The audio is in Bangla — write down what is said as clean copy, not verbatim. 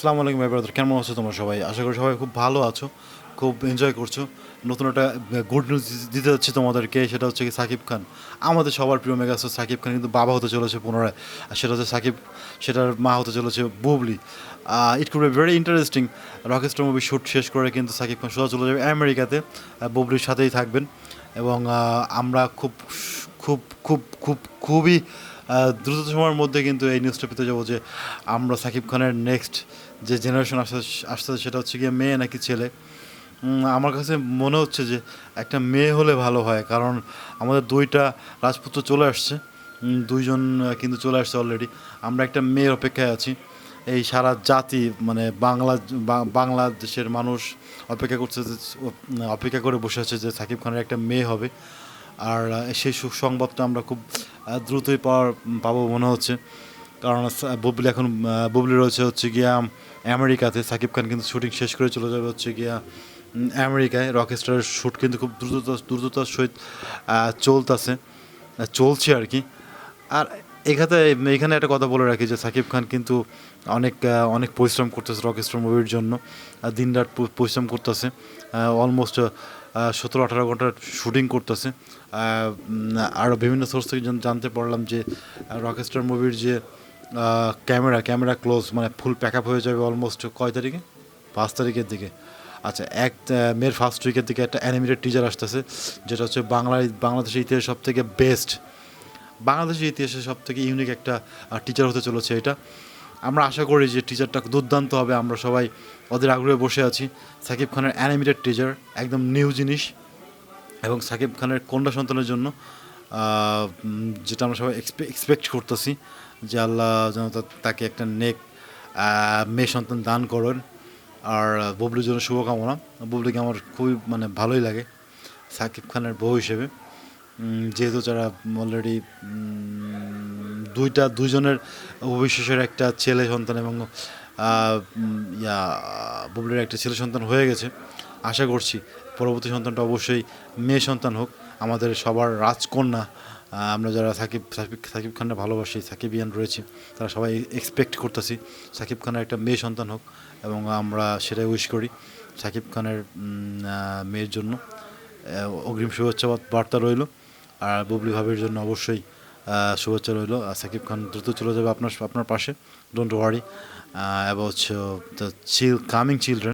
আসসালামু আলাইকুম ব্রাদার, কেমন আছো তোমরা সবাই? আশা করি সবাই খুব ভালো আছো, খুব এনজয় করছো। নতুন একটা গুড নিউজ দিতে যাচ্ছি তোমাদেরকে, সেটা হচ্ছে কি সাকিব খান, আমাদের সবার প্রিয় মেগাস্টার সাকিব খান কিন্তু বাবা হতে চলেছে পুনরায়। আর সেটা হচ্ছে সাকিব, সেটার মা হতে চলেছে Bubly. It could be very interesting. Rockstar movie shoot শেষ করে কিন্তু সাকিব খান সোজা চলে যাবে আমেরিকাতে, বুবলির সাথেই থাকবেন। এবং আমরা খুব খুব খুব খুব খুবই দ্রুত সময়ের মধ্যে কিন্তু এই নিউজটা পেতে যাবো যে আমরা সাকিব খানের নেক্সট যে জেনারেশন আসতে সেটা হচ্ছে গিয়ে মেয়ে নাকি ছেলে। আমার কাছে মনে হচ্ছে যে একটা মেয়ে হলে ভালো হয়, কারণ আমাদের দুইটা রাজপুত্র চলে আসছে, দুইজন কিন্তু চলে আসছে অলরেডি। আমরা একটা মেয়ের অপেক্ষায় আছি। এই সারা জাতি মানে বাংলাদেশের মানুষ অপেক্ষা করছে অপেক্ষা করে বসে আছে যে সাকিব খানের একটা মেয়ে হবে। আর সেই সুসংবাদটা আমরা খুব দ্রুতই পাবো মনে হচ্ছে, কারণ বুবলি এখন বুবলি রয়েছে হচ্ছে গিয়া আমেরিকাতে। সাকিব খান কিন্তু শুটিং শেষ করে চলে যাবে হচ্ছে গিয়া আমেরিকায়। রকস্টারের শ্যুট কিন্তু খুব দ্রুততার সহিত চলছে আর কি। আর এখানে এখানে একটা কথা বলে রাখি যে সাকিব খান কিন্তু অনেক অনেক পরিশ্রম করতেছে রকস্টার মুভির জন্য। দিনরাত পরিশ্রম করতেছে, অলমোস্ট 17-18 ঘন্টার শুটিং করতেছে। আরও বিভিন্ন সোর্স থেকে জানতে পারলাম যে রকস্টার মুভির যে ক্যামেরা ক্লোজ মানে ফুল প্যাক আপ হয়ে যাবে অলমোস্ট কয় তারিখে, 5 তারিখের দিকে। আচ্ছা, মের ফার্স্ট উইকের দিকে একটা অ্যানিমেটেড টিজার আসতেছে, যেটা হচ্ছে বাংলাদেশের ইতিহাসে সব থেকে বেস্ট, বাংলাদেশের ইতিহাসে সব থেকে ইউনিক একটা টিচার হতে চলেছে এটা। আমরা আশা করি যে টিচারটা দুর্দান্ত হবে। আমরা সবাই ওদের আগ্রহে বসে আছি। সাকিব খানের অ্যানিমেটেড টিজার একদম নিউ জিনিস, এবং সাকিব খানের কন্যা সন্তানের জন্য যেটা আমরা সবাই এক্সপেক্ট করতেছি যে আল্লাহ যেন তাকে একটা মেয়ে সন্তান দান করেন। আর বুবলির জন্য শুভকামনা। বুবলিকে আমার খুবই মানে ভালোই লাগে সাকিব খানের বউ হিসেবে, যেহেতু যারা অলরেডি দুইজনের অবিশ্বাসের একটা ছেলে সন্তান, এবং বুবলির একটা ছেলে সন্তান হয়ে গেছে। আশা করছি পরবর্তী সন্তানটা অবশ্যই মেয়ে সন্তান হোক, আমাদের সবার রাজকন্যা। আমরা যারা সাকিব খানকে ভালোবাসি, সাকিবিয়ান রয়েছি, তারা সবাই এক্সপেক্ট করতেছি সাকিব খানের একটা মেয়ে সন্তান হোক, এবং আমরা সেটাই উইশ করি সাকিব খানের মেয়ের জন্য। অগ্রিম শুভেচ্ছা বার্তা রইল। আর বুবলি ভাবির জন্য অবশ্যই শুভেচ্ছা রইল। আর সাকিব খান দ্রুত চলে যাবে আপনার পাশে, don't worry about the coming children.